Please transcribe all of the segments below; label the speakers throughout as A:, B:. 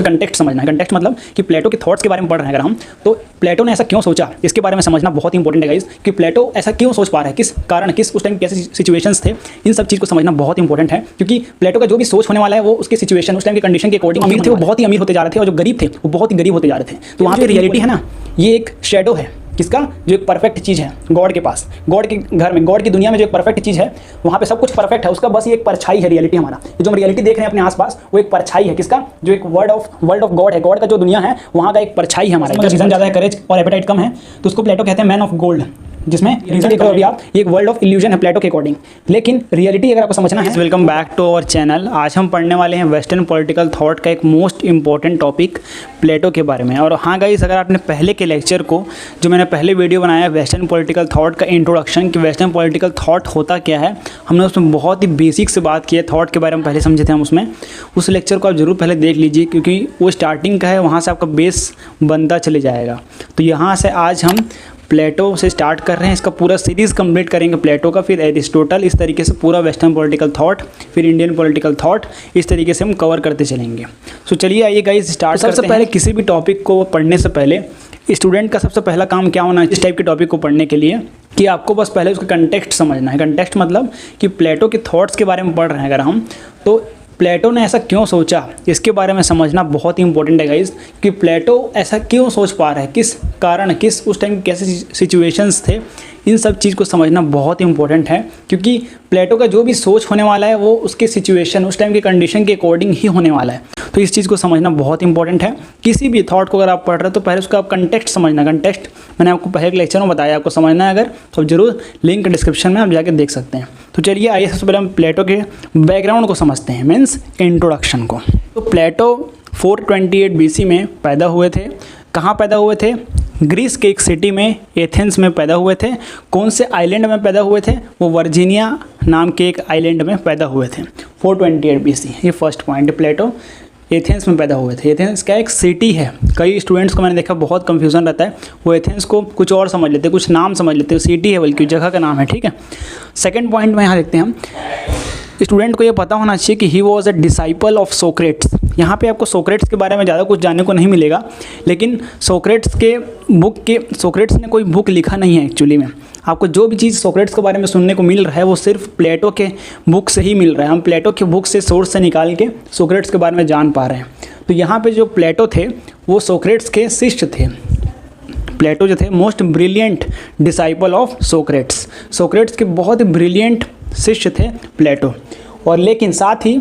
A: उसका कंटेक्स्ट समझना है। कंटेक्स्ट मतलब कि प्लेटो के थॉट्स के बारे में पढ़ रहे हैं अगर हम, तो प्लेटो ने ऐसा क्यों सोचा इसके बारे में समझना बहुत ही इंपॉर्टेंट है गाइस, कि प्लेटो ऐसा क्यों सोच पा रहा है, किस कारण, किस उस टाइम कैसे सिचुएशंस थे, इन सब चीज़ को समझना बहुत इंपॉर्टेंट है। क्योंकि प्लेटो का जो भी सोच होने वाला है वो उसके सिचुएशन, उस टाइम के कंडीशन के अकॉर्डिंग अमीर थे वो बहुत ही अमीर होते जा रहे थे, और जो गरीब थे वो बहुत ही गरीब होते जा रहे थे। तो वहाँ पे रियलिटी है ना, ये एक शेडो है किसका, जो एक परफेक्ट चीज़ है गॉड के पास, गॉड के घर में, गॉड की दुनिया में जो एक परफेक्ट चीज़ है वहाँ पे सब कुछ परफेक्ट है, उसका बस ये एक परछाई है रियलिटी हमारा। जो हम रियलिटी देख रहे हैं अपने आसपास वो एक परछाई है किसका, जो एक वर्ल्ड ऑफ गॉड है, गॉड का जो दुनिया है वहाँ का एक परछाई है हमारा। रीजन ज़्यादा है, करेज और एपेटाइट कम है, तो उसको प्लेटो कहते हैं मैन ऑफ गोल्ड, जिसमें रीजन देख रहे हो अभी आप, ये एक वर्ल्ड ऑफ इल्यूजन है प्लेटो के अकॉर्डिंग। लेकिन रियलिटी अगर आपको समझना है। Welcome back to our channel. आज हम पढ़ने वाले हैं वेस्टर्न पॉलिटिकल थॉट का एक मोस्ट इंपॉर्टेंट टॉपिक प्लेटो के बारे में। और हाँ गाइस, अगर आपने पहले के लेक्चर को, जो मैंने पहले वीडियो बनाया वेस्टर्न पॉलिटिकल थॉट का इंट्रोडक्शन, कि वेस्टर्न पॉलिटिकल थॉट होता क्या है, हमने उसमें बहुत ही बेसिक से बात की है, थॉट के बारे में पहले समझे थे हम उसमें। उस लेक्चर को आप ज़रूर पहले देख लीजिए, क्योंकि वो स्टार्टिंग का है, वहाँ से आपका बेस बनता चले जाएगा। तो यहाँ से आज हम प्लेटो से स्टार्ट कर रहे हैं, इसका पूरा सीरीज़ कंप्लीट करेंगे प्लेटो का, फिर एरिस्टोटल, इस तरीके से पूरा वेस्टर्न पॉलिटिकल थॉट, फिर इंडियन पॉलिटिकल थॉट, इस तरीके से हम कवर करते चलेंगे। सो चलिए आइए गाइस स्टार्ट। सबसे पहले किसी भी टॉपिक को पढ़ने से पहले स्टूडेंट का सबसे पहला काम क्या होना है इस टाइप के टॉपिक को पढ़ने के लिए, कि आपको बस पहले उसका कंटेक्स्ट समझना है। कंटेक्स्ट मतलब कि प्लेटो के थॉट्स के बारे में पढ़ रहे हैं अगर हम, तो प्लेटो ने ऐसा क्यों सोचा इसके बारे में समझना बहुत ही इंपॉर्टेंट है गाइस, कि प्लेटो ऐसा क्यों सोच पा रहा है, किस कारण, किस उस टाइम कैसे सिचुएशंस थे, इन सब चीज़ को समझना बहुत ही इंपॉर्टेंट है। क्योंकि प्लेटो का जो भी सोच होने वाला है वो उसके सिचुएशन, उस टाइम के कंडीशन के अकॉर्डिंग ही होने वाला है। तो इस चीज़ को समझना बहुत इंपॉर्टेंट है। किसी भी थॉट को अगर आप पढ़ रहे हो तो पहले उसका आप कंटेक्स्ट समझना। कंटेक्स्ट मैंने आपको पहले के लेक्चर में बताया, आपको समझना है अगर तो जरूर लिंक डिस्क्रिप्शन में आप जाके देख सकते हैं। तो चलिए आइए सबसे पहले हम प्लेटो के बैकग्राउंड को समझते हैं, मीन्स इंट्रोडक्शन को। तो प्लेटो 428 BC में पैदा हुए थे। कहाँ पैदा हुए थे? ग्रीस के एक सिटी में, एथेंस में पैदा हुए थे। कौन से आइलैंड में पैदा हुए थे? वो वर्जीनिया नाम के एक आइलैंड में पैदा हुए थे। 428 BC, ये फर्स्ट पॉइंट। प्लेटो एथेंस में पैदा हुए थे। एथेंस क्या एक सिटी है। कई स्टूडेंट्स को मैंने देखा बहुत कंफ्यूजन रहता है, वो एथेंस को कुछ और समझ लेते हैं, कुछ नाम समझ लेते हैं, सिटी है बल्कि जगह का नाम है, ठीक है। सेकेंड पॉइंट में यहाँ देखते हैं हम, स्टूडेंट को ये पता होना चाहिए कि he was a disciple of Socrates. यहाँ पे आपको सोक्रेट्स के बारे में ज़्यादा कुछ जानने को नहीं मिलेगा, लेकिन सोक्रेट्स ने कोई बुक लिखा नहीं है एक्चुअली में। आपको जो भी चीज़ सोक्रेट्स के बारे में सुनने को मिल रहा है वो सिर्फ प्लेटो के बुक से ही मिल रहा है। हम प्लेटो के बुक से सोर्स से निकाल के सोक्रेट्स के बारे में जान पा रहे हैं। तो यहाँ पे जो प्लेटो थे वो सोक्रेट्स के शिष्य थे। प्लेटो जो थे most brilliant disciple of Socrates, Socrates के बहुत ही ब्रिलियंट शिष्य थे प्लेटो। और लेकिन साथ ही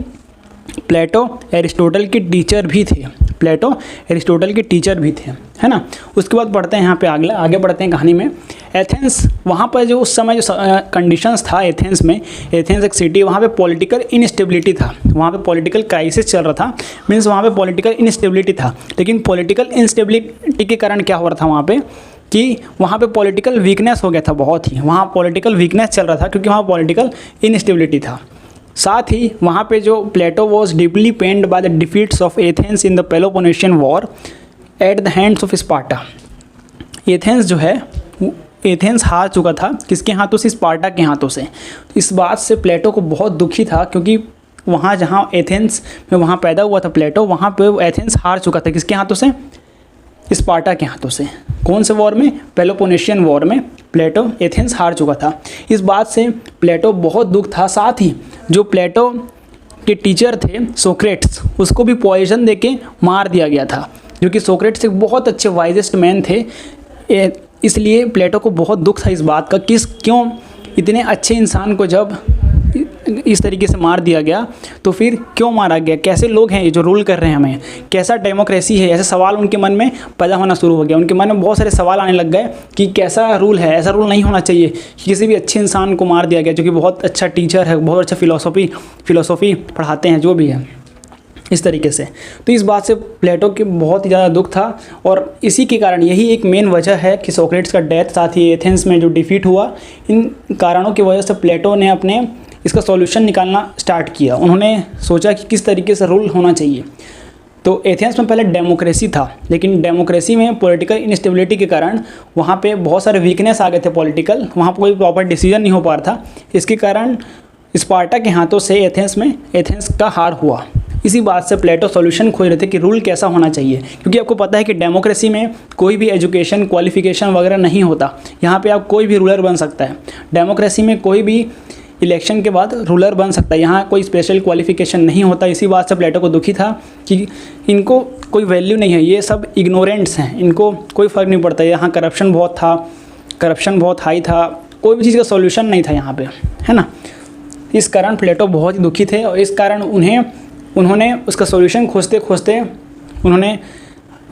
A: प्लेटो एरिस्टोटल के टीचर भी थे। प्लेटो एरिस्टोटल के टीचर भी थे, है ना। उसके बाद पढ़ते हैं यहाँ पे आगे बढ़ते हैं कहानी में। एथेंस, वहाँ पर जो उस समय जो कंडीशंस था एथेंस में, एथेंस एक सिटी, वहाँ पे पॉलिटिकल इनस्टेबिलिटी था, वहाँ पे पॉलिटिकल क्राइसिस चल रहा था, मीन्स वहाँ पे पॉलिटिकल इनस्टेबिलिटी था। लेकिन पॉलिटिकल इनस्टेबिलिटी के कारण क्या हो रहा था वहाँ पे, कि वहाँ पे पॉलिटिकल वीकनेस हो गया था, बहुत ही वहाँ पॉलिटिकल वीकनेस चल रहा था, क्योंकि वहाँ पॉलिटिकल इनस्टेबिलिटी था। साथ ही वहाँ पे जो Plato was deeply pained by the defeats of Athens in the Peloponnesian war at the hands of Sparta. Athens जो है, एथेंस हार चुका था, किसके हाथों से? स्पार्टा के हाथों से। इस बात से प्लेटो को बहुत दुखी था, क्योंकि वहाँ जहाँ एथेंस में वहाँ पैदा हुआ था प्लेटो, वहाँ पे एथेंस हार चुका था, किसके हाथों से? स्पार्टा के हाथों से। कौन से वॉर में? पेलोपोनेशियन वॉर में प्लेटो एथेंस हार चुका था। इस बात से प्लेटो बहुत दुख था। साथ ही जो प्लेटो के टीचर थे सोक्रेट्स, उसको भी पॉइजन देके मार दिया गया था, जो कि सोक्रेट्स एक बहुत अच्छे वाइजेस्ट मैन थे। इसलिए प्लेटो को बहुत दुख था इस बात का, क्यों इतने अच्छे इंसान को जब इस तरीके से मार दिया गया, तो फिर क्यों मारा गया, कैसे लोग हैं ये जो रूल कर रहे हैं हमें, कैसा डेमोक्रेसी है, ऐसे सवाल उनके मन में पैदा होना शुरू हो गया। उनके मन में बहुत सारे सवाल आने लग गए कि कैसा रूल है, ऐसा रूल नहीं होना चाहिए। किसी भी अच्छे इंसान को मार दिया गया जो कि बहुत अच्छा टीचर है, बहुत अच्छा फिलोसॉफी पढ़ाते हैं, जो भी है इस तरीके से। तो इस बात से प्लेटो के बहुत ही ज़्यादा दुख था, और इसी के कारण यही एक मेन वजह है कि सोक्रेट्स का डेथ, साथ ही एथेंस में जो डिफीट हुआ, इन कारणों की वजह से प्लेटो ने अपने इसका सॉल्यूशन निकालना स्टार्ट किया। उन्होंने सोचा कि किस तरीके से रूल होना चाहिए। तो एथेंस में पहले डेमोक्रेसी था, लेकिन डेमोक्रेसी में पॉलिटिकल इनस्टेबिलिटी के कारण वहाँ पे बहुत सारे वीकनेस आ गए थे पॉलिटिकल, वहाँ पर कोई प्रॉपर डिसीजन नहीं हो पा रहा था। इसके कारण स्पार्टा के हाथों से एथेंस का हार हुआ। इसी बात से प्लेटो सॉल्यूशन खोज रहे थे कि रूल कैसा होना चाहिए, क्योंकि आपको पता है कि डेमोक्रेसी में कोई भी एजुकेशन क्वालिफिकेशन वगैरह नहीं होता। यहाँ पे आप कोई भी रूलर बन सकता है। डेमोक्रेसी में कोई भी इलेक्शन के बाद रूलर बन सकता है, यहाँ कोई स्पेशल क्वालिफिकेशन नहीं होता। इसी बात से प्लेटो को दुखी था कि इनको कोई वैल्यू नहीं है, ये सब इग्नोरेंट्स हैं, इनको कोई फ़र्क नहीं पड़ता। यहाँ करप्शन बहुत था, करप्शन बहुत हाई था, कोई भी चीज़ का सॉल्यूशन नहीं था यहाँ पे, है ना। इस कारण प्लेटो बहुत ही दुखी थे और इस कारण उन्होंने उसका सॉल्यूशन खोजते खोजते उन्होंने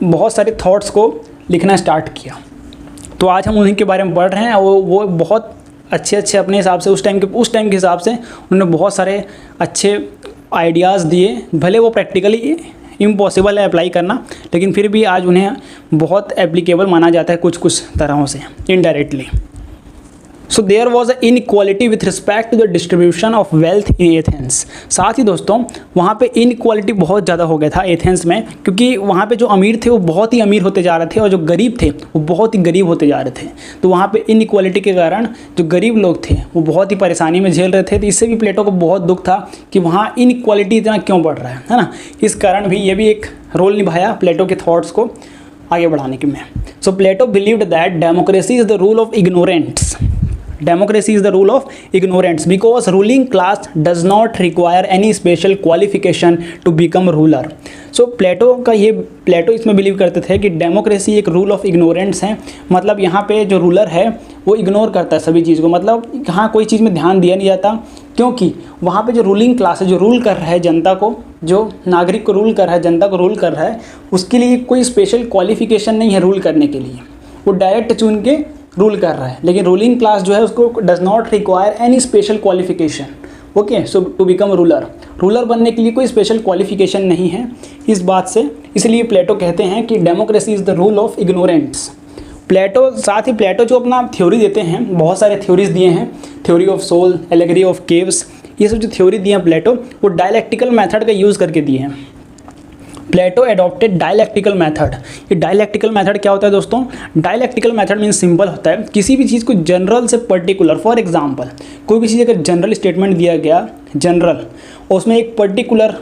A: बहुत सारे थॉट्स को लिखना स्टार्ट किया। तो आज हम उन्हीं के बारे में पढ़ रहे हैं। वो बहुत अच्छे अपने हिसाब से उस टाइम के हिसाब से उन्होंने बहुत सारे अच्छे आइडियाज़ दिए। भले वो प्रैक्टिकली इम्पॉसिबल है अप्लाई करना, लेकिन फिर भी आज उन्हें बहुत एप्लीकेबल माना जाता है कुछ तरहों से, indirectly. So there was a inequality with respect to the distribution of wealth in Athens. साथ ही दोस्तों वहाँ पे इनइक्वालिटी बहुत ज़्यादा हो गया था एथेंस में, क्योंकि वहाँ पे जो अमीर थे वो बहुत ही अमीर होते जा रहे थे और जो गरीब थे वो बहुत ही गरीब होते जा रहे थे। तो वहाँ पे इनइक्वालिटी के कारण जो गरीब लोग थे वो बहुत ही परेशानी में झेल रहे थे। तो इससे भी प्लेटो को बहुत दुख था कि वहाँ इनइक्वालिटी इतना क्यों बढ़ रहा है ना। इस कारण भी ये भी एक रोल निभाया प्लेटो के थॉट्स को आगे बढ़ाने के में। So Plato believed that democracy is the rule of ignorants. Democracy is the rule of ignorance because ruling class does not require any special qualification to become ruler. So प्लेटो इसमें believe करते थे कि democracy एक rule of इग्नोरेंट्स है। मतलब यहाँ पे जो रूलर है वो इग्नोर करता है सभी चीज़ को, मतलब यहाँ कोई चीज़ में ध्यान दिया नहीं जाता, क्योंकि वहाँ पे जो रूलिंग क्लास है, जो रूल कर रहा है जनता को, जो नागरिक को रूल कर रहा है, जनता को रूल कर रहा है, उसके लिए कोई स्पेशल क्वालिफिकेशन नहीं है रूल करने के लिए। वो डायरेक्ट चुन के रूल कर रहा है। लेकिन रूलिंग क्लास जो है उसको does not require any special qualification. Okay, so to become ruler बनने के लिए कोई स्पेशल क्वालिफिकेशन नहीं है इस बात से। इसलिए प्लेटो कहते हैं कि democracy is the rule of ignorants. साथ ही प्लेटो जो अपना थ्योरी देते हैं, बहुत सारे थ्योरीज दिए हैं, theory of soul, allegory of caves, ये सब जो थ्योरी दिए हैं प्लेटो, वो डायलैक्टिकल मेथड का यूज़ करके दिए हैं। प्लेटो एडॉप्टेड डायलैक्टिकल मेथड। ये डायलैक्टिकल मेथड क्या होता है दोस्तों? डायलैक्टिकल मेथड मीन्स सिंपल होता है, किसी भी चीज़ को जनरल से पर्टिकुलर, फॉर एग्जांपल कोई भी चीज़ अगर जनरल स्टेटमेंट दिया गया, जनरल, और उसमें एक particular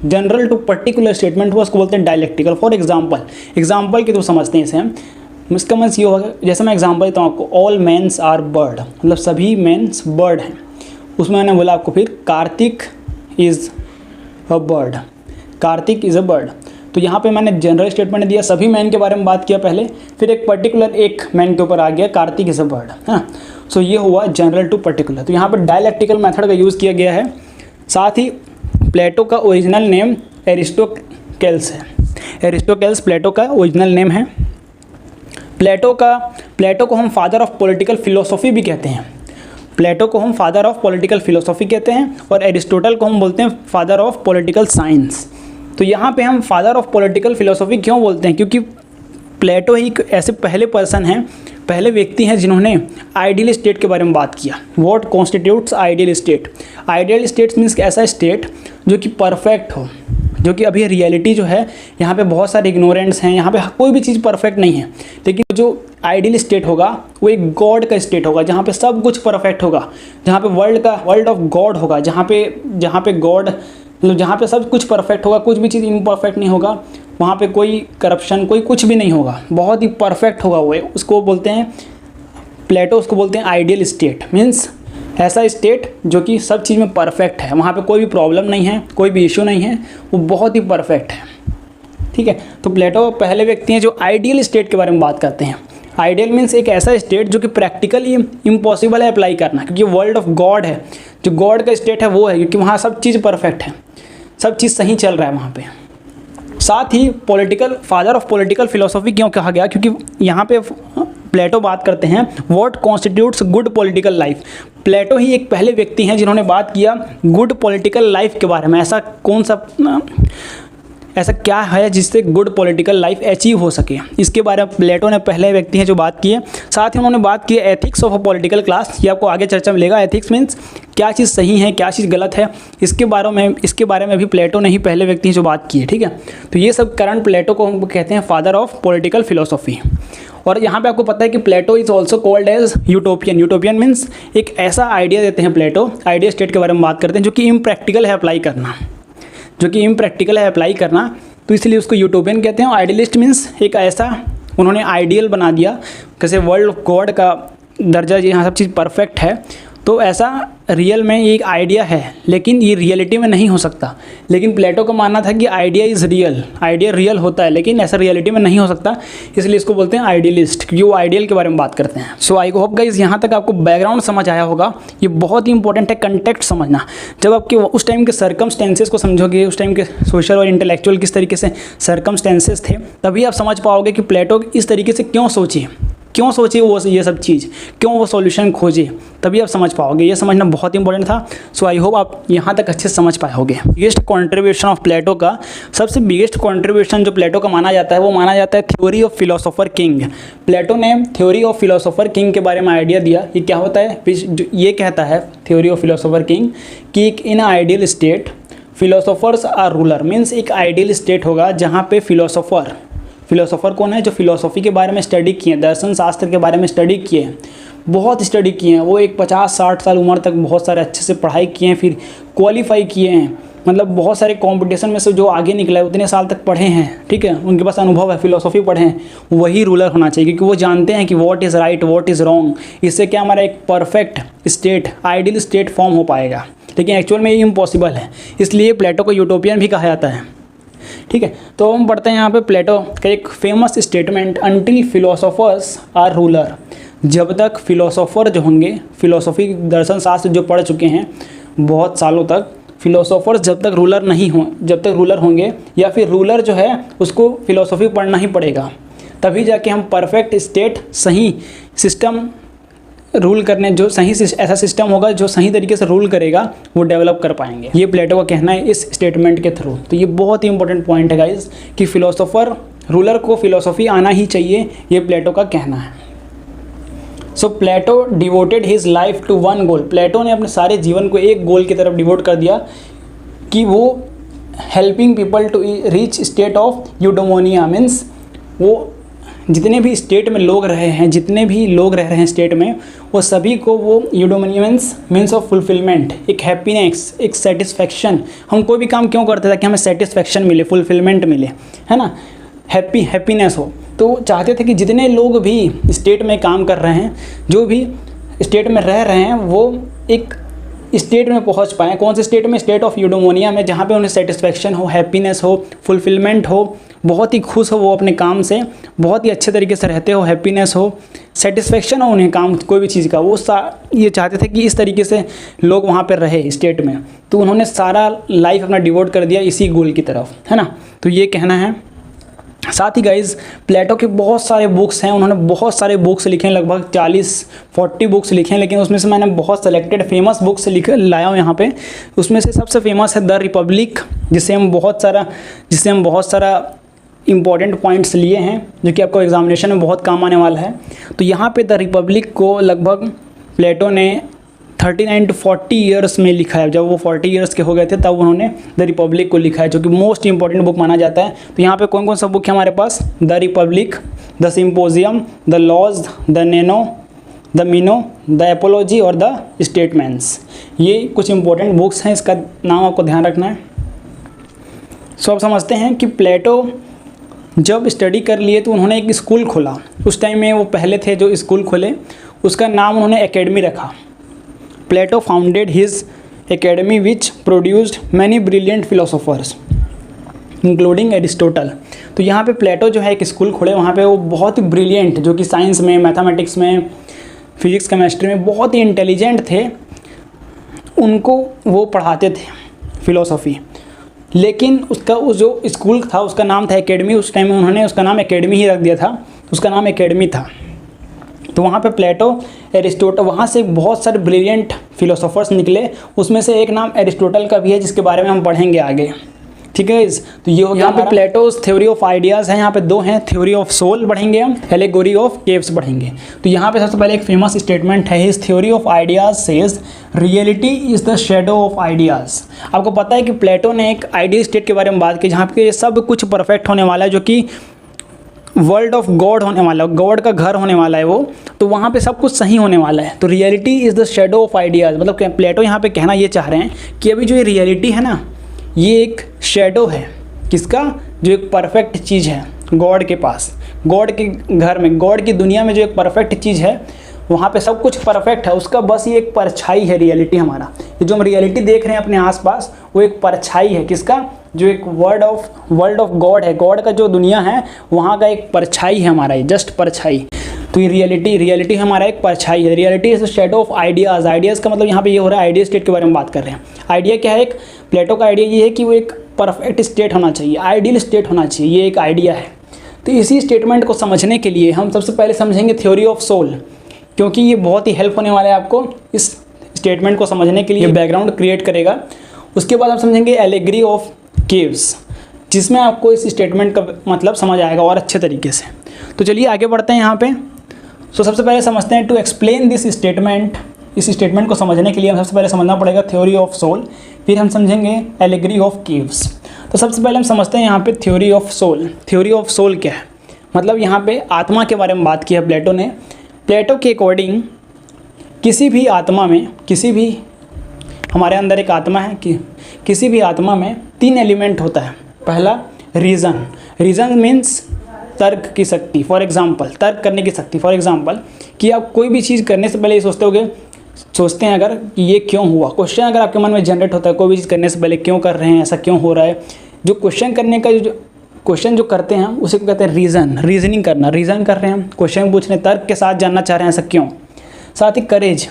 A: general to particular statement हुआ, उसको बोलते हैं डायलैक्टिकल। फॉर एग्जाम्पल के तो समझते हैं इसे हम। इसका मतलब ये होगा, जैसे मैं एग्जाम्पल देता हूँ आपको, ऑल मेन्स आर बर्ड, मतलब सभी मेन्स बर्ड हैं। उसमें मैंने बोला आपको फिर Kartik is a bird, Kartik is a bird. तो यहाँ पे मैंने जनरल स्टेटमेंट दिया, सभी मैन के बारे में बात किया पहले, फिर एक पर्टिकुलर एक मैन के ऊपर आ गया, कार्तिक इज़ अ बर्ड, हाँ। सो ये हुआ जनरल टू पर्टिकुलर। तो यहाँ पर डायलैक्टिकल मेथड का यूज़ किया गया है। साथ ही प्लेटो का ओरिजिनल नेम एरिस्टोकेल्स है। एरिस्टोकेल्स प्लेटो का ओरिजिनल नेम है। प्लेटो को हम फादर ऑफ पॉलिटिकल फिलोसॉफी भी कहते हैं। प्लेटो को हम फादर ऑफ पॉलिटिकल फिलोसॉफी कहते हैं और एरिस्टोटल को हम बोलते हैं फादर ऑफ पॉलिटिकल साइंस। तो यहाँ पे हम फादर ऑफ पॉलिटिकल फिलोसॉफी क्यों बोलते हैं? क्योंकि प्लेटो ही ऐसे पहले व्यक्ति हैं जिन्होंने आइडियल स्टेट के बारे में बात किया। What constitutes ideal state? Ideal state means ऐसा स्टेट जो कि परफेक्ट हो, जो कि अभी रियलिटी जो है, यहाँ पे बहुत सारे इग्नोरेंट्स हैं, यहाँ पे कोई भी चीज़ परफेक्ट नहीं है। लेकिन जो आइडियल स्टेट होगा वो एक गॉड का स्टेट होगा, जहाँ पे सब कुछ परफेक्ट होगा, जहाँ पे वर्ल्ड ऑफ गॉड होगा, जहाँ पे गॉड, मतलब जहाँ पे सब कुछ परफेक्ट होगा, कुछ भी चीज़ इम्परफेक्ट नहीं होगा, वहाँ पे कोई करप्शन, कोई कुछ भी नहीं होगा, बहुत ही परफेक्ट होगा वो। उसको बोलते हैं प्लेटो, उसको बोलते हैं आइडियल स्टेट। मीन्स ऐसा स्टेट जो कि सब चीज़ में परफेक्ट है, वहाँ पे कोई भी प्रॉब्लम नहीं है, कोई भी इशू नहीं है, वो बहुत ही परफेक्ट है। ठीक है, तो प्लेटो पहले व्यक्ति हैं जो आइडियल स्टेट के बारे में बात करते हैं। आइडियल मीन्स एक ऐसा स्टेट जो कि प्रैक्टिकली इम्पॉसिबल है अप्लाई करना, क्योंकि वर्ल्ड ऑफ गॉड है, जो गॉड का स्टेट है वो है, क्योंकि वहाँ सब चीज़ परफेक्ट है, सब चीज़ सही चल रहा है वहाँ पे। साथ ही फादर ऑफ पॉलिटिकल फिलोसॉफी क्यों कहा गया? क्योंकि यहाँ पे प्लेटो बात करते हैं what constitutes good political life. Plato ही एक पहले व्यक्ति हैं जिन्होंने बात किया गुड पॉलिटिकल लाइफ के बारे में। ऐसा क्या है जिससे गुड पॉलिटिकल लाइफ अचीव हो सके, इसके बारे में प्लेटो ने पहले व्यक्ति हैं जो बात की है। साथ ही उन्होंने बात की ethics of a political class. ये आपको आगे चर्चा मिलेगा। एथिक्स मीन्स क्या चीज़ सही है, क्या चीज़ गलत है, इसके बारे में भी प्लेटो ने ही पहले व्यक्ति हैं जो बात की है। ठीक है, तो ये सब कारण प्लेटो को हम कहते हैं फादर ऑफ पॉलिटिकल फिलोसॉफी। और यहाँ पे आपको पता है कि Plato is also called as utopian. Utopian means एक ऐसा आइडिया देते हैं प्लेटो, आइडिया स्टेट के बारे में बात करते हैं जो कि इम्प्रैक्टिकल है अप्लाई करना। जो कि इम्प्रैक्टिकल है अप्लाई करना, तो इसलिए उसको यूटोपियन कहते हैं। आइडियलिस्ट मीन्स एक ऐसा उन्होंने आइडियल बना दिया, कैसे वर्ल्ड गॉड का दर्जा, यहाँ सब चीज़ परफेक्ट है, तो ऐसा रियल में ये एक आइडिया है, लेकिन ये रियलिटी में नहीं हो सकता। लेकिन प्लेटो का मानना था कि idea is real, idea real होता है लेकिन ऐसा रियलिटी में नहीं हो सकता, इसलिए इसको बोलते हैं आइडियलिस्ट, क्योंकि वो आइडियल के बारे में बात करते हैं। सो आई होप गाइस यहाँ तक आपको बैकग्राउंड समझ आया होगा। ये बहुत ही इंपॉर्टेंट है कंटेक्स्ट समझना। जब आपके उस टाइम के सर्कमस्टेंसेस को समझोगे, उस टाइम के सोशल और इंटेलेक्चुअल किस तरीके से सर्कमस्टेंसेस थे, तभी आप समझ पाओगे कि प्लेटो इस तरीके से क्यों सोचे वो ये सब चीज़, क्यों वो सॉल्यूशन खोजे, तभी आप समझ पाओगे। ये समझना बहुत इंपॉर्टेंट था। सो आई होप आप यहाँ तक अच्छे से समझ पाए होगे। बिगेस्ट कॉन्ट्रीब्यूशन ऑफ प्लेटो का, सबसे बिगेस्ट कॉन्ट्रीब्यूशन जो प्लेटो का माना जाता है वो माना जाता है थ्योरी ऑफ फिलोसोफर किंग। प्लेटो ने थ्योरी ऑफ फिलोसोफर किंग के बारे में आइडिया दिया। ये क्या होता है, ये कहता है थ्योरी ऑफ फिलोसोफर किंग कि in ideal state philosophers are ruler. Means एक आइडियल स्टेट होगा जहाँ पे फिलोसोफर कौन है, जो फिलोसॉफी के बारे में स्टडी किए, दर्शन शास्त्र के बारे में स्टडी किए, बहुत स्टडी किए हैं। वो एक 50-60 साल उम्र तक बहुत सारे अच्छे से पढ़ाई किए हैं, फिर क्वालिफाई किए हैं, मतलब बहुत सारे कंपटीशन में से जो आगे निकला है उतने साल तक पढ़े हैं, ठीक है, उनके पास अनुभव है, फिलोसॉफी पढ़े हैं, वही रूलर होना चाहिए, क्योंकि वो जानते हैं कि what is right what is wrong. इससे क्या हमारा एक perfect state, ideal state form हो पाएगा, लेकिन एक्चुअल में ये इम्पॉसिबल है। इसलिए प्लेटो को यूटोपियन भी कहा जाता है, ठीक है। तो हम पढ़ते हैं यहाँ पे प्लेटो का एक famous statement, until philosophers are ruler. जब तक फिलोसोफर जो होंगे, फिलोसॉफी दर्शन शास्त्र जो पढ़ चुके हैं बहुत सालों तक, फिलोसोफर्स जब तक रूलर होंगे, या फिर रूलर जो है उसको फिलोसॉफी पढ़ना ही पड़ेगा, तभी जाके हम परफेक्ट स्टेट, सही सिस्टम रूल करने, जो सही ऐसा सिस्टम होगा जो सही तरीके से रूल करेगा, वो डेवलप कर पाएंगे। ये प्लेटो का कहना है इस स्टेटमेंट के थ्रू। तो ये बहुत ही इंपॉर्टेंट पॉइंट है गाइस कि फिलोसोफर, रूलर को फिलोसॉफी आना ही चाहिए, ये प्लेटो का कहना है। So Plato devoted his life to one goal. Plato ने अपने सारे जीवन को एक गोल की तरफ डिवोट कर दिया कि वो helping people to reach state of eudaimonia. Means वो जितने भी स्टेट में लोग रहे हैं, जितने भी लोग रह रहे हैं स्टेट में, वो सभी को वो यूडोमोनिया मीन्स ऑफ फुलफिलमेंट, एक हैप्पीनेस, एक सेटिस्फैक्शन। हम कोई भी काम क्यों करते थे कि हमें सेटिस्फैक्शन मिले, फुलफिलमेंट मिले, है ना, हैप्पीनेस हो। तो चाहते थे कि जितने लोग भी स्टेट में काम कर रहे हैं, जो भी स्टेट में रह रहे हैं, वो एक स्टेट में पहुंच पाएँ। कौन से स्टेट में, स्टेट ऑफ यूडोमोनिया में, जहाँ पे उन्हें सेटिस्फैक्शन हो, हैप्पीनेस हो, फुलफिलमेंट हो, बहुत ही खुश हो वो अपने काम से, बहुत ही अच्छे तरीके से रहते हो, हैप्पीनेस हो, सेटिस्फैक्शन हो उन्हें काम कोई भी चीज़ का, वो ये चाहते थे कि इस तरीके से लोग वहाँ पर रहे स्टेट में। तो उन्होंने सारा लाइफ अपना डिवोट कर दिया इसी गोल की तरफ, है ना। तो ये कहना है। साथ ही गाइज प्लेटो के बहुत सारे बुक्स हैं, उन्होंने बहुत सारे बुक्स लिखे हैं, लगभग 40-40 बुक्स लिखे हैं, लेकिन उसमें से मैंने बहुत सेलेक्टेड फेमस बुक्स लाया हूँ यहाँ पे। उसमें से सबसे फेमस है द रिपब्लिक, जिससे हम बहुत सारा इंपॉर्टेंट पॉइंट्स लिए हैं, जो कि आपको एग्जामिनेशन में बहुत काम आने वाला है। तो यहाँ पे द रिपब्लिक को लगभग प्लेटो ने 39 to 40 ईयर्स में लिखा है। जब वो 40 ईयर्स के हो गए थे तब उन्होंने द रिपब्लिक को लिखा है, जो कि मोस्ट इंपॉर्टेंट बुक माना जाता है। तो यहाँ पे कौन कौन सा बुक है हमारे पास, the Republic, the Symposium, the Laws, the Meno, the Apology और द स्टेटमेंट्स। ये कुछ इंपॉर्टेंट बुक्स हैं, इसका नाम आपको ध्यान रखना है। सो अब समझते हैं कि प्लेटो जब स्टडी कर लिए तो उन्होंने एक स्कूल खोला। उस टाइम में वो पहले थे जो स्कूल खोले, उसका नाम उन्होंने एकेडमी रखा। Plato founded his academy which produced many brilliant philosophers including Aristotle. तो यहाँ पे प्लेटो जो है एक स्कूल खोले, वहाँ पे वो बहुत ही ब्रिलियंट, जो कि साइंस में, मैथमेटिक्स में, फिजिक्स, केमिस्ट्री में बहुत ही इंटेलिजेंट थे, उनको वो पढ़ाते थे फिलोसॉफी। लेकिन उसका जो स्कूल था उसका नाम था एकेडमी। उस टाइम में उन्होंने उसका नाम एकेडमी ही रख दिया था, उसका नाम एकेडमी था। तो वहाँ पे प्लेटो, एरिस्टोटल, वहाँ से बहुत सारे ब्रिलियंट फिलोसोफर्स निकले। उसमें से एक नाम एरिस्टोटल का भी है, जिसके बारे में हम पढ़ेंगे आगे, ठीक है। तो ये हो गया। यहाँ पे प्लेटोस थ्योरी ऑफ आइडियाज़ है, यहाँ पे दो हैं, थ्योरी ऑफ सोल पढ़ेंगे हम, एलेगोरी ऑफ केव्स पढ़ेंगे। तो यहाँ पे सबसे पहले एक फेमस स्टेटमेंट है, his theory of ideas says reality is the shadow of ideas. आपको पता है कि प्लेटो ने एक आइडियल स्टेट के बारे में बात की, जहाँ पे सब कुछ परफेक्ट होने वाला है, जो कि वर्ल्ड ऑफ गॉड होने वाला है, गॉड का घर होने वाला है वो। तो वहाँ पे सब कुछ सही होने वाला है। तो reality is the shadow of ideas, मतलब प्लेटो यहाँ पे कहना ये चाह रहे हैं कि अभी जो ये रियलिटी है ना, ये एक शेडो है किसका, जो एक परफेक्ट चीज़ है गॉड के पास, गॉड के घर में, गॉड की दुनिया में जो एक परफेक्ट चीज़ है वहाँ पे सब कुछ परफेक्ट है, उसका बस ये एक परछाई है रियलिटी हमारा। ये जो हम रियलिटी देख रहे हैं अपने आसपास वो एक परछाई है किसका, जो एक वर्ल्ड ऑफ गॉड है, गॉड का जो दुनिया है वहाँ का एक परछाई है हमारा, ये जस्ट परछाई। तो ये रियलिटी हमारा एक परछाई है। Reality is shadow of ideas. Ideas का मतलब यहाँ पे ये हो रहा है आइडिया स्टेट के बारे में बात कर रहे हैं। आइडिया क्या है, एक प्लेटो का आइडिया ये है कि वो एक परफेक्ट स्टेट होना चाहिए, आइडियल स्टेट होना चाहिए, ये एक आइडिया है। तो इसी स्टेटमेंट को समझने के लिए हम सबसे पहले समझेंगे थ्योरी ऑफ सोल, क्योंकि ये बहुत ही हेल्प होने वाला है आपको इस स्टेटमेंट को समझने के लिए, बैकग्राउंड क्रिएट करेगा। उसके बाद हम समझेंगे एलेगरी ऑफ केव्स, जिसमें आपको इस स्टेटमेंट का मतलब समझ आएगा और अच्छे तरीके से। तो चलिए आगे बढ़ते हैं यहाँ पे। तो सबसे पहले समझते हैं टू एक्सप्लेन दिस स्टेटमेंट, इस स्टेटमेंट को समझने के लिए हम सबसे पहले समझना पड़ेगा थ्योरी ऑफ सोल, फिर हम समझेंगे एलेगरी ऑफ केव्स। तो सबसे पहले हम समझते हैं यहाँ पे theory of soul. Theory of soul क्या है, मतलब यहाँ पे आत्मा के बारे में बात की है प्लेटो ने। प्लेटो के अकॉर्डिंग किसी भी आत्मा में, किसी भी हमारे अंदर एक आत्मा है कि किसी भी आत्मा में 3 एलिमेंट होता है। पहला रीज़न, रीज़न मीन्स तर्क की शक्ति, फॉर एग्जांपल तर्क करने की शक्ति। फॉर एग्जांपल कि आप कोई भी चीज़ करने से पहले ये सोचते हैं अगर कि ये क्यों हुआ, क्वेश्चन अगर आपके मन में जनरेट होता है कोई भी चीज़ करने से पहले, क्यों कर रहे हैं, ऐसा क्यों हो रहा है, जो क्वेश्चन करने का जो क्वेश्चन जो करते हैं हम उसे कहते हैं रीज़न, रीजनिंग करना। रीज़न कर रहे हैं हम, क्वेश्चन पूछ रहे हैं, तर्क के साथ जानना चाह रहे हैं ऐसा क्यों। साथ ही करेज,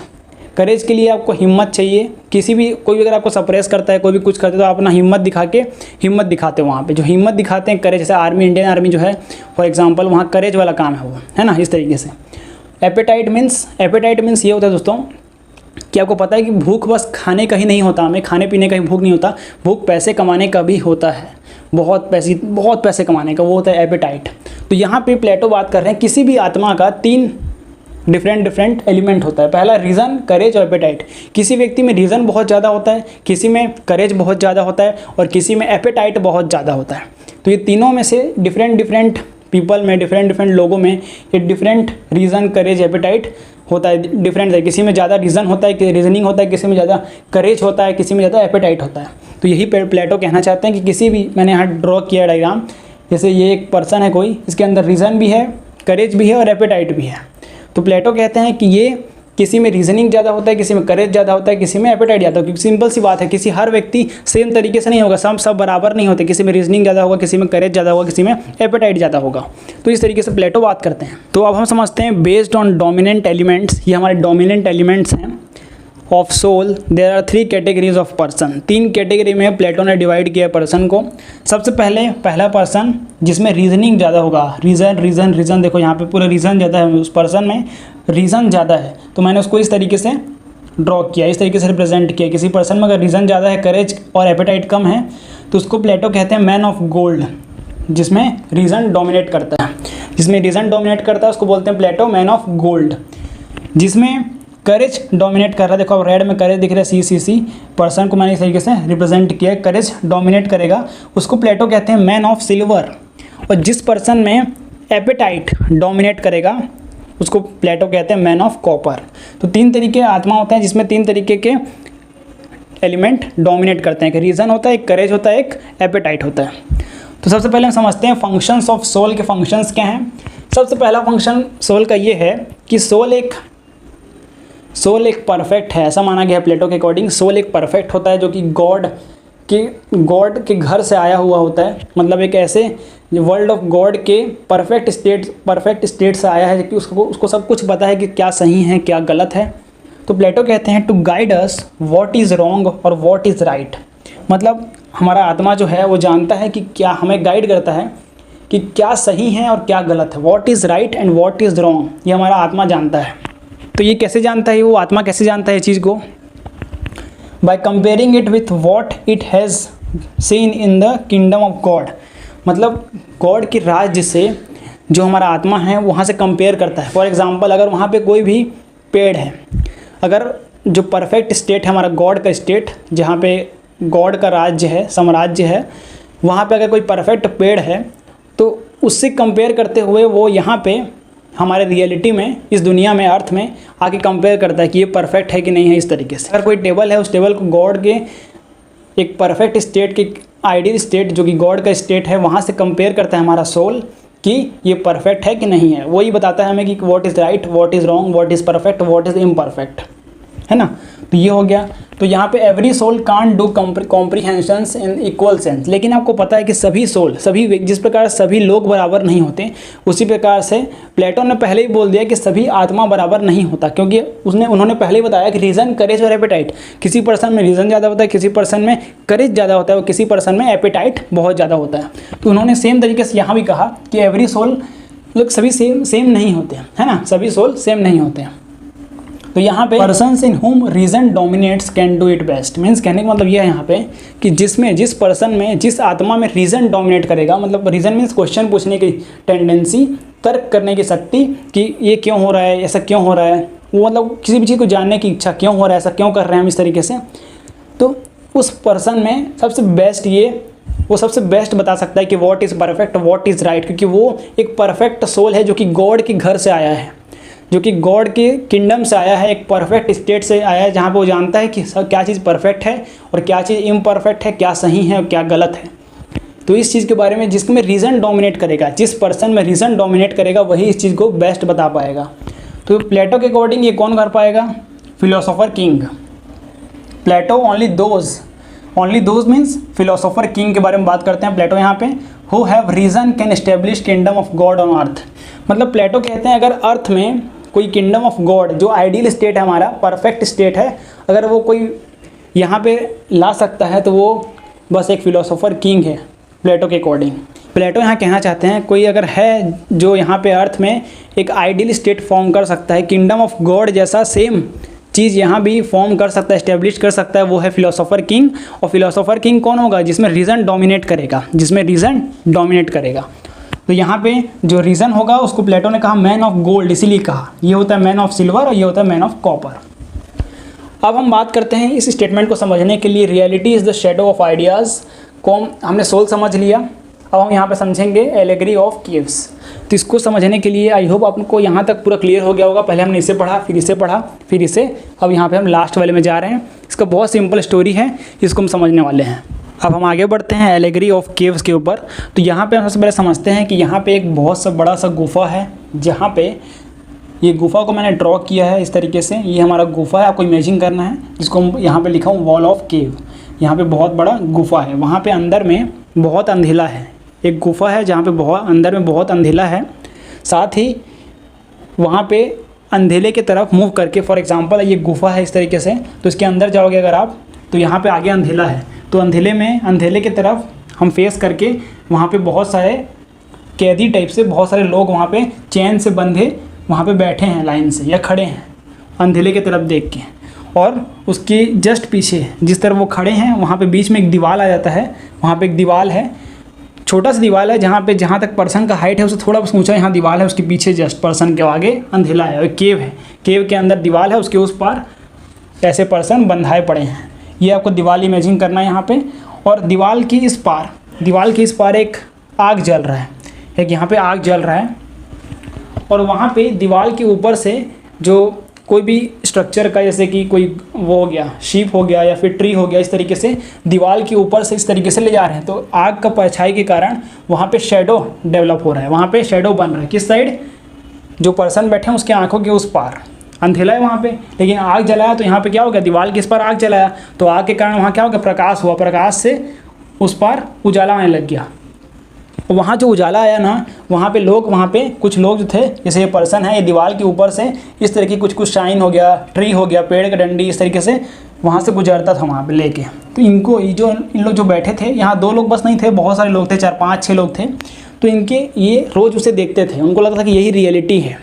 A: करेज के लिए आपको हिम्मत चाहिए। किसी भी कोई भी अगर आपको सप्रेस करता है, कोई भी कुछ करते तो आप अपना हिम्मत दिखाते हो वहाँ पे, जो हिम्मत दिखाते हैं करेज। जैसे आर्मी, इंडियन आर्मी जो है फॉर एग्जांपल, वहाँ करेज वाला काम है वो, है ना, इस तरीके से। एपेटाइट मीन्स ये होता है दोस्तों कि आपको पता है कि भूख बस खाने का ही नहीं होता, हमें खाने पीने का ही भूख नहीं होता, भूख पैसे कमाने का भी होता है, बहुत पैसे कमाने का, वो होता है एपेटाइट। तो यहाँ पे प्लेटो बात कर रहे हैं किसी भी आत्मा का 3 डिफरेंट एलिमेंट होता है। पहला रीज़न, करेज और एपेटाइट। किसी व्यक्ति में रीज़न बहुत ज़्यादा होता है, किसी में करेज बहुत ज़्यादा होता है और किसी में एपेटाइट बहुत ज़्यादा होता है। तो ये तीनों में से डिफरेंट पीपल में, डिफरेंट लोगों में ये डिफरेंट रीज़न, करेज, एपेटाइट होता है, डिफरेंट है। किसी में ज़्यादा रीज़न होता है, रीजनिंग होता है, किसी में ज़्यादा करेज होता है, किसी में ज़्यादा एपेटाइट होता है। तो यही प्लेटो कहना चाहते हैं कि किसी भी, मैंने यहाँ ड्रॉ किया डायग्राम, जैसे ये एक पर्सन है कोई, इसके अंदर रीज़न भी है, करेज भी है और एपेटाइट भी है। तो प्लेटो कहते हैं कि ये किसी में रीजनिंग ज़्यादा होता है, किसी में करेज ज़्यादा होता है, किसी में एपेटाइट ज़्यादा होता है। क्योंकि सिंपल सी बात है, किसी हर व्यक्ति सेम तरीके से नहीं होगा, सब बराबर नहीं होते। किसी में रीजनिंग ज़्यादा होगा, किसी में करेज ज़्यादा होगा, किसी में एपेटाइट ज़्यादा होगा। तो इस तरीके से प्लेटो बात करते हैं। तो अब हम समझते हैं बेस्ड ऑन डोमिनेंट एलिमेंट्स, ये हमारे डोमिनेंट एलिमेंट्स हैं of soul. There are 3 categories of person. 3 category में प्लेटो ने डिवाइड किया पर्सन को। सबसे पहले पहला पर्सन जिसमें रीजनिंग ज़्यादा होगा, रीज़न, देखो यहाँ पे पूरा रीज़न ज़्यादा है, उस पर्सन में रीज़न ज़्यादा है, तो मैंने उसको इस तरीके से ड्रॉ किया, इस तरीके से रिप्रेजेंट किया। किसी पर्सन में अगर रीज़न ज़्यादा है, करेज और एपेटाइट कम है, तो उसको प्लेटो कहते हैं मैन ऑफ गोल्ड, जिसमें रीज़न डोमिनेट करता है। जिसमें रीज़न डोमिनेट करता है उसको बोलते हैं प्लेटो मैन ऑफ गोल्ड। जिसमें करेज डोमिनेट कर रहा है, देखो अब रेड में करेज दिख रहा है, सी पर्सन को मैंने इस तरीके से रिप्रेजेंट किया, करेज डोमिनेट करेगा, उसको प्लेटो कहते हैं मैन ऑफ सिल्वर। और जिस पर्सन में एपेटाइट डोमिनेट करेगा उसको प्लेटो कहते हैं मैन ऑफ कॉपर। तो 3 तरीके आत्मा होते हैं जिसमें 3 तरीके के एलिमेंट डोमिनेट करते हैं, एक रीज़न होता है, एक करेज होता है, एक एपेटाइट होता है। तो सबसे पहले हम समझते हैं फंक्शंस ऑफ सोल के फंक्शंस क्या हैं। सबसे पहला फंक्शन सोल का ये है कि सोल एक परफेक्ट है, ऐसा माना गया है प्लेटो के अकॉर्डिंग। सोल एक परफेक्ट होता है जो कि गॉड के घर से आया हुआ होता है, मतलब एक ऐसे वर्ल्ड ऑफ गॉड के परफेक्ट स्टेट से आया है कि उसको सब कुछ पता है कि क्या सही है क्या गलत है। तो प्लेटो कहते हैं to guide us what is wrong और व्हाट इज़ राइट, मतलब हमारा आत्मा जो है वो जानता है कि क्या, हमें गाइड करता है कि क्या सही है और क्या गलत है, what is right and what is wrong, ये हमारा आत्मा जानता है। तो ये कैसे जानता है, वो आत्मा कैसे जानता है इस चीज़ को? By comparing it with what it has seen in the kingdom of God, मतलब गॉड के राज्य से जो हमारा आत्मा है वहाँ से कंपेयर करता है। फॉर एग्जांपल अगर वहाँ पे कोई भी पेड़ है, अगर जो परफेक्ट स्टेट है हमारा गॉड का स्टेट, जहाँ पे गॉड का राज्य है, साम्राज्य है, वहाँ पे अगर कोई परफेक्ट पेड़ है तो उससे कंपेयर करते हुए वो यहाँ पे हमारे रियलिटी में, इस दुनिया में, अर्थ में आके कंपेयर करता है कि ये परफेक्ट है कि नहीं है। इस तरीके से अगर कोई टेबल है, उस टेबल को गॉड के एक परफेक्ट स्टेट की आइडियल स्टेट जो कि गॉड का स्टेट है वहाँ से कंपेयर करता है हमारा सोल कि ये परफेक्ट है कि नहीं है। वही बताता है हमें कि what is right, what is wrong, what is perfect, what is imperfect, है ना। तो ये हो गया। तो यहाँ पे every soul can't do comprehensions in equal sense, लेकिन आपको पता है कि सभी सोल, सभी जिस प्रकार सभी लोग बराबर नहीं होते, उसी प्रकार से प्लेटो ने पहले ही बोल दिया कि सभी आत्मा बराबर नहीं होता, क्योंकि उन्होंने पहले ही बताया कि रीज़न, करेज और एपेटाइट, किसी पर्सन में रीज़न ज़्यादा होता है, किसी पर्सन में करेज ज़्यादा होता है और किसी पर्सन में एपेटाइट बहुत ज़्यादा होता है। तो उन्होंने सेम तरीके से यहाँ भी कहा कि एवरी सोल, लोग सभी सेम नहीं होते हैं, है ना, सभी सोल सेम नहीं होते हैं। तो यहाँ पे persons in whom reason dominates can do it best, means कहने का मतलब यह है यहाँ पे कि जिस पर्सन में, जिस आत्मा में रीज़न डोमिनेट करेगा, मतलब रीज़न मीन्स क्वेश्चन पूछने की टेंडेंसी, तर्क करने की शक्ति कि ये क्यों हो रहा है, ऐसा क्यों हो रहा है, वो मतलब किसी भी चीज़ को जानने की इच्छा, क्यों हो रहा है, ऐसा क्यों कर रहे हैं हम इस तरीके से, तो उस पर्सन में सबसे बेस्ट वो सबसे बेस्ट बता सकता है कि what is perfect, what is right, क्योंकि वो एक परफेक्ट सोल है जो कि गॉड के घर से आया है, जो कि गॉड के किंगडम से आया है, एक परफेक्ट स्टेट से आया है, जहाँ पे वो जानता है कि सब क्या चीज़ परफेक्ट है और क्या चीज़ इम्परफेक्ट है, क्या सही है और क्या गलत है। तो इस चीज़ के बारे में जिसमें रीज़न डोमिनेट करेगा, जिस पर्सन में रीज़न डोमिनेट करेगा, वही इस चीज़ को बेस्ट बता पाएगा। तो प्लेटो के अकॉर्डिंग ये कौन कर पाएगा? Philosopher king. Plato only those means philosopher king के बारे में बात करते हैं प्लेटो यहाँ पे, who have reason can establish kingdom of God on earth. मतलब प्लेटो कहते हैं अगर अर्थ में कोई किंगडम ऑफ गॉड, जो आइडियल स्टेट है हमारा, परफेक्ट स्टेट है, अगर वो कोई यहाँ पे ला सकता है तो वो बस एक फिलोसोफर किंग है प्लेटो के अकॉर्डिंग। प्लेटो यहाँ कहना चाहते हैं कोई अगर है जो यहाँ पे अर्थ में एक आइडियल स्टेट फॉर्म कर सकता है, किंगडम ऑफ गॉड जैसा सेम चीज़ यहाँ भी फॉर्म कर सकता है, इस्टेब्लिश कर सकता है, वो है फिलोसोफर किंग। और फिलोसोफर किंग कौन होगा? जिसमें रीज़न डोमिनेट करेगा, तो यहाँ पे जो रीज़न होगा उसको प्लेटो ने कहा मैन ऑफ गोल्ड, इसीलिए कहा। ये होता है मैन ऑफ सिल्वर और ये होता है मैन ऑफ कॉपर। अब हम बात करते हैं इस स्टेटमेंट को समझने के लिए, reality is the shadow of ideas को हमने सोल समझ लिया। अब हम यहाँ पे समझेंगे एलेगरी ऑफ केव्स। तो इसको समझने के लिए आई होप आपको यहाँ तक पूरा क्लियर हो गया होगा। पहले हमने इसे पढ़ा, फिर इसे पढ़ा, फिर इसे, अब यहाँ पे हम लास्ट वाले में जा रहे हैं। इसका बहुत सिंपल स्टोरी है, इसको हम समझने वाले हैं। अब हम आगे बढ़ते हैं एलेगरी ऑफ केव्स के ऊपर। तो यहाँ पे हम सबसे पहले समझते हैं कि यहाँ पे एक बहुत सा बड़ा सा गुफा है, जहाँ पे ये गुफा को मैंने ड्रॉ किया है इस तरीके से। ये हमारा गुफा है, आपको इमेजिन करना है, जिसको हम यहाँ पे लिखा हूँ वॉल ऑफ केव। यहाँ पे बहुत बड़ा गुफा है, वहाँ पे अंदर में बहुत अंधेला है। एक गुफा है जहाँ पे अंदर में बहुत अंधेला है, साथ ही वहाँ पे अंधेले की तरफ मूव करके, फॉर एग्जांपल ये गुफा है इस तरीके से, तो इसके अंदर जाओगे अगर आप, तो यहाँ पे आगे अंधेला है, तो अंधेले की तरफ हम फेस करके वहाँ पे बहुत सारे कैदी टाइप से बहुत सारे लोग वहाँ पे चैन से बंधे वहाँ पे बैठे हैं लाइन से या खड़े हैं अंधेले की तरफ देख के। और उसके जस्ट पीछे जिस तरफ वो खड़े हैं वहाँ पे बीच में एक दीवार आ जाता है। वहाँ पे एक दीवार है, छोटा सा दीवार है, जहाँ तक पर्सन का हाइट है उससे थोड़ा ऊंचा यहाँ दीवार है, उसके पीछे जस्ट पर्सन के आगे अंधेला है। और केव है, केव के अंदर दीवार है, उसके उस पार ऐसे पर्सन बंधाए पड़े हैं। ये आपको दीवार इमेजिन करना है यहाँ पे। और दीवार की इस पार एक आग जल रहा है, एक यहाँ पे आग जल रहा है। और वहाँ पे दीवार के ऊपर से जो कोई भी स्ट्रक्चर का, जैसे कि कोई वो हो गया, शीप हो गया या फिर ट्री हो गया, इस तरीके से दीवार के ऊपर से इस तरीके से ले जा रहे हैं। तो आग का परछाई के कारण वहाँ पे शेडो डेवलप हो रहा है, वहाँ पे शेडो बन रहा है। किस साइड? जो पर्सन बैठे हैं उसके आंखों के उस पार। अंधेला है वहाँ पे, लेकिन आग जलाया तो यहाँ पे क्या हो गया? दीवार के इस पार आग जलाया तो आग के कारण वहाँ क्या हो गया? प्रकाश हुआ, प्रकाश से उस पार उजाला आने लग गया। वहाँ जो उजाला आया ना, वहाँ पे कुछ लोग जो थे, जैसे ये पर्सन है, ये दीवार के ऊपर से इस तरह की कुछ शाइन हो गया, ट्री हो गया, पेड़ का डंडी, इस तरीके से वहाँ से गुजरता था वहाँ पे लेके। तो इन लोग जो बैठे थे, यहाँ 2 लोग बस नहीं थे, बहुत सारे लोग थे, 4, 5, 6 लोग थे। तो ये रोज़ उसे देखते थे, उनको लगता था कि यही रियलिटी है,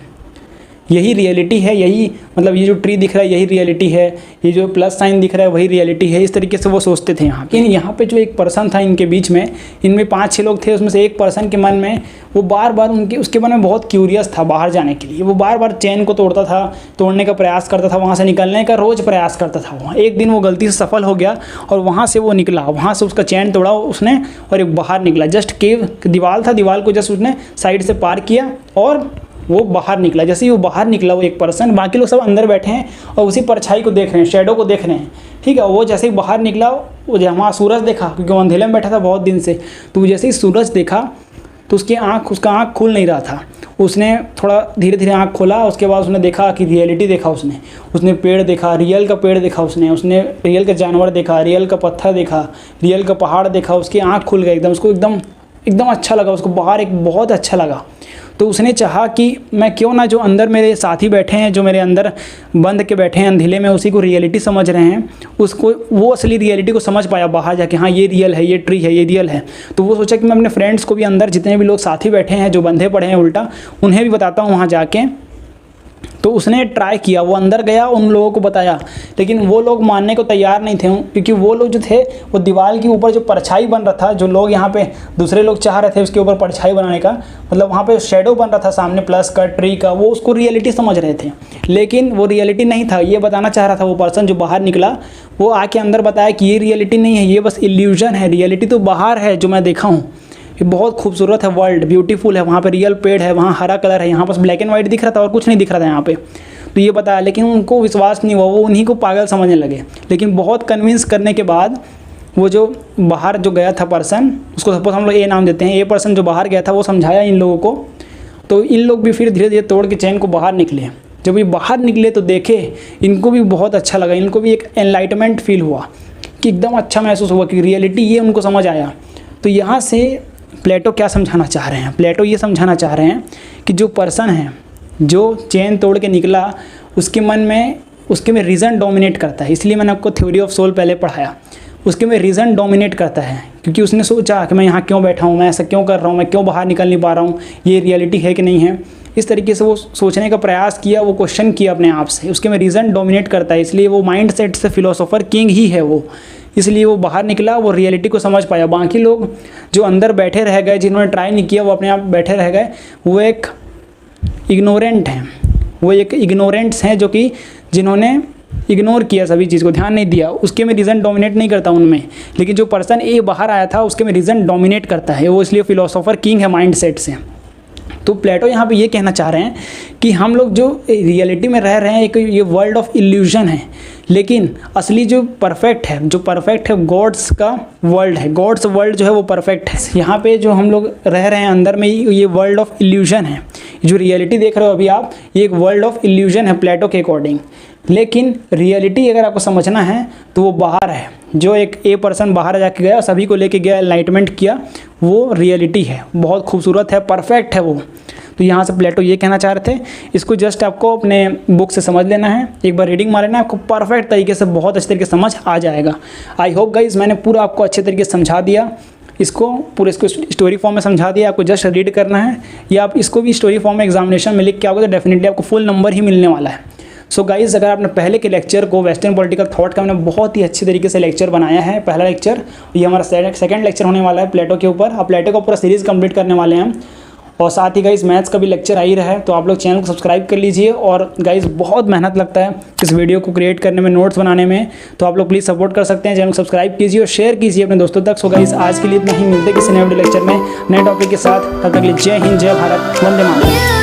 A: यही मतलब ये जो ट्री दिख रहा है यही रियलिटी है, ये जो प्लस साइन दिख रहा है वही रियलिटी है, इस तरीके से वो सोचते थे यहाँ पे। यहाँ पे जो एक पर्सन था इनके बीच में, इनमें 5-6 लोग थे, उसमें से एक पर्सन के मन में वो बार बार उसके मन में बहुत क्यूरियस था बाहर जाने के लिए। वो बार बार चैन को तोड़ने का प्रयास करता था, वहाँ से निकलने का रोज़ प्रयास करता था। वहाँ एक दिन वो गलती से सफल हो गया और वहाँ से वो निकला, वहाँ से उसका चैन तोड़ा उसने और एक बाहर निकला। जस्ट केव दीवार था, दीवार को जस्ट उसने साइड से पार किया और वो बाहर निकला। जैसे ही वो बाहर निकला वो एक पर्सन, बाकी लोग सब अंदर बैठे हैं और उसी परछाई को देख रहे हैं, शेडो को देख रहे हैं, ठीक है। वो जैसे ही बाहर निकला, वो वहाँ सूरज देखा, क्योंकि वो अंधेरे में बैठा था बहुत दिन से, तो जैसे ही सूरज देखा तो उसका आँख खुल नहीं रहा था। उसने थोड़ा धीरे धीरे आँख खोला, उसके बाद उसने देखा कि रियलिटी देखा, उसने पेड़ देखा, रियल का पेड़ देखा, उसने रियल का जानवर देखा, रियल का पत्थर देखा, रियल का पहाड़ देखा। उसकी आँख खुल गई एकदम, उसको एकदम अच्छा लगा, उसको बाहर एक बहुत अच्छा लगा। तो उसने चाहा कि मैं क्यों ना, जो अंदर मेरे साथी बैठे हैं, जो मेरे अंदर बंद के बैठे हैं अंधेले में, उसी को रियलिटी समझ रहे हैं, उसको वो असली रियलिटी को समझ पाया बाहर जाके, हाँ ये रियल है, ये ट्री है, ये रियल है। तो वो सोचा कि मैं अपने फ्रेंड्स को भी, अंदर जितने भी लोग साथी बैठे हैं जो बंधे पड़े हैं उल्टा, उन्हें भी बताता हूँ वहाँ जाके। तो उसने ट्राई किया, वो अंदर गया, उन लोगों को बताया, लेकिन वो लोग मानने को तैयार नहीं थे, क्योंकि वो लोग जो थे वो दीवार के ऊपर जो परछाई बन रहा था, जो लोग यहाँ पे दूसरे लोग चाह रहे थे उसके ऊपर परछाई बनाने का, मतलब वहाँ पे शेडो बन रहा था सामने प्लस का, ट्री का, वो उसको रियलिटी समझ रहे थे, लेकिन वो रियलिटी नहीं था। ये बताना चाह रहा था वो पर्सन जो बाहर निकला, वो आके अंदर बताया कि ये रियलिटी नहीं है, ये बस इल्यूजन है, रियलिटी तो बाहर है जो मैं देखा हूँ। ये बहुत खूबसूरत है, वर्ल्ड ब्यूटीफुल है, वहाँ पे रियल पेड़ है, वहाँ हरा कलर है, यहाँ बस ब्लैक एंड वाइट दिख रहा था और कुछ नहीं दिख रहा था यहाँ पे। तो ये बताया, लेकिन उनको विश्वास नहीं हुआ, वो उन्हीं को पागल समझने लगे। लेकिन बहुत कन्विंस करने के बाद वो जो बाहर जो गया था पर्सन, उसको सपोज हम लोग ए नाम देते हैं, ए पर्सन जो बाहर गया था, वो समझाया इन लोगों को, तो इन लोग भी फिर धीरे धीरे तोड़ के चैन को बाहर निकले। जब ये बाहर निकले तो देखे, इनको भी बहुत अच्छा लगा, इनको भी एक एनलाइटमेंट फील हुआ, कि एकदम अच्छा महसूस हुआ कि रियलिटी ये उनको समझ आया। तो यहाँ से प्लेटो क्या समझाना चाह रहे हैं? प्लेटो ये समझाना चाह रहे हैं कि जो पर्सन है जो चेन तोड़ के निकला, उसके मन में, उसके में रीज़न डोमिनेट करता है। इसलिए मैंने आपको थ्योरी ऑफ सोल पहले पढ़ाया। उसके में रीज़न डोमिनेट करता है, क्योंकि उसने सोचा कि मैं यहाँ क्यों बैठा हूँ, मैं ऐसा क्यों कर रहा हूँ, मैं क्यों बाहर निकल नहीं पा रहा हूँ, ये रियलिटी है कि नहीं है। इस तरीके से वो सोचने का प्रयास किया, वो क्वेश्चन किया अपने आप से, उसके में रीज़न डोमिनेट करता है, इसलिए वो माइंड सेट से फिलोसोफर किंग ही है वो। इसलिए वो बाहर निकला, वो रियलिटी को समझ पाया। बाकी लोग जो अंदर बैठे रह गए, जिन्होंने ट्राई नहीं किया, वो अपने आप बैठे रह गए, वो एक इग्नोरेंट हैं, वो एक इग्नोरेंट्स हैं, जो कि जिन्होंने इग्नोर किया, सभी चीज़ को ध्यान नहीं दिया। उसके में रीज़न डोमिनेट नहीं करता उनमें, लेकिन जो पर्सन ए बाहर आया था उसके में रीज़न डोमिनेट करता है, वो इसलिए फिलोसोफर किंग है माइंड सेट से। तो प्लेटो यहाँ पे ये कहना चाह रहे हैं कि हम लोग जो रियलिटी में रह रहे हैं, एक ये वर्ल्ड ऑफ इल्यूजन है, लेकिन असली जो परफेक्ट है गॉड्स का वर्ल्ड है, गॉड्स वर्ल्ड जो है वो परफेक्ट है। यहाँ पे जो हम लोग रह रहे हैं अंदर में, ये वर्ल्ड ऑफ इल्यूजन है। जो रियलिटी देख रहे हो अभी आप, ये एक वर्ल्ड ऑफ इल्यूजन है प्लेटो के अकॉर्डिंग। लेकिन रियलिटी अगर आपको समझना है तो वो बाहर है, जो एक ए पर्सन बाहर जाके गया, सभी को लेके गया, एनलाइटमेंट किया, वो रियलिटी है, बहुत खूबसूरत है, परफेक्ट है वो। तो यहाँ से प्लेटो ये कहना चाह रहे थे। इसको जस्ट आपको अपने बुक से समझ लेना है, एक बार रीडिंग मार लेना, आपको परफेक्ट तरीके से, बहुत अच्छे तरीके से समझ आ जाएगा। आई होप गाइज मैंने पूरा आपको अच्छे तरीके से समझा दिया, इसको स्टोरी फॉर्म में समझा दिया। आपको जस्ट रीड करना है, या आप इसको भी स्टोरी फॉर्म में एग्जामिनेशन में लिख के आओगे तो डेफिनेटली आपको फुल नंबर ही मिलने वाला है। सो गाइज़, अगर आपने पहले के लेक्चर को, वेस्टर्न पॉलिटिकल थॉट का मैंने बहुत ही अच्छे तरीके से लेक्चर बनाया है, पहला लेक्चर, ये हमारा सेकंड लेक्चर होने वाला है प्लेटो के ऊपर। आप प्लेटो का पूरा सीरीज़ कंप्लीट करने वाले हैं, और साथ ही गाइज़ मैथ्स का भी लेक्चर आ ही रहा है, तो आप लोग चैनल को सब्सक्राइब कर लीजिए। और गाइज़ बहुत मेहनत लगता है इस वीडियो को क्रिएट करने में, नोट्स बनाने में, तो आप लोग प्लीज़ सपोर्ट कर सकते हैं। चैनल को सब्सक्राइब कीजिए और शेयर कीजिए अपने दोस्तों तक। सो गाइज़ आज के लिए इतना ही, मिलते किसी नए वीडियो लेक्चर में नए टॉपिक के साथ। तब तक के लिए जय हिंद, जय भारत, वंदे मातरम।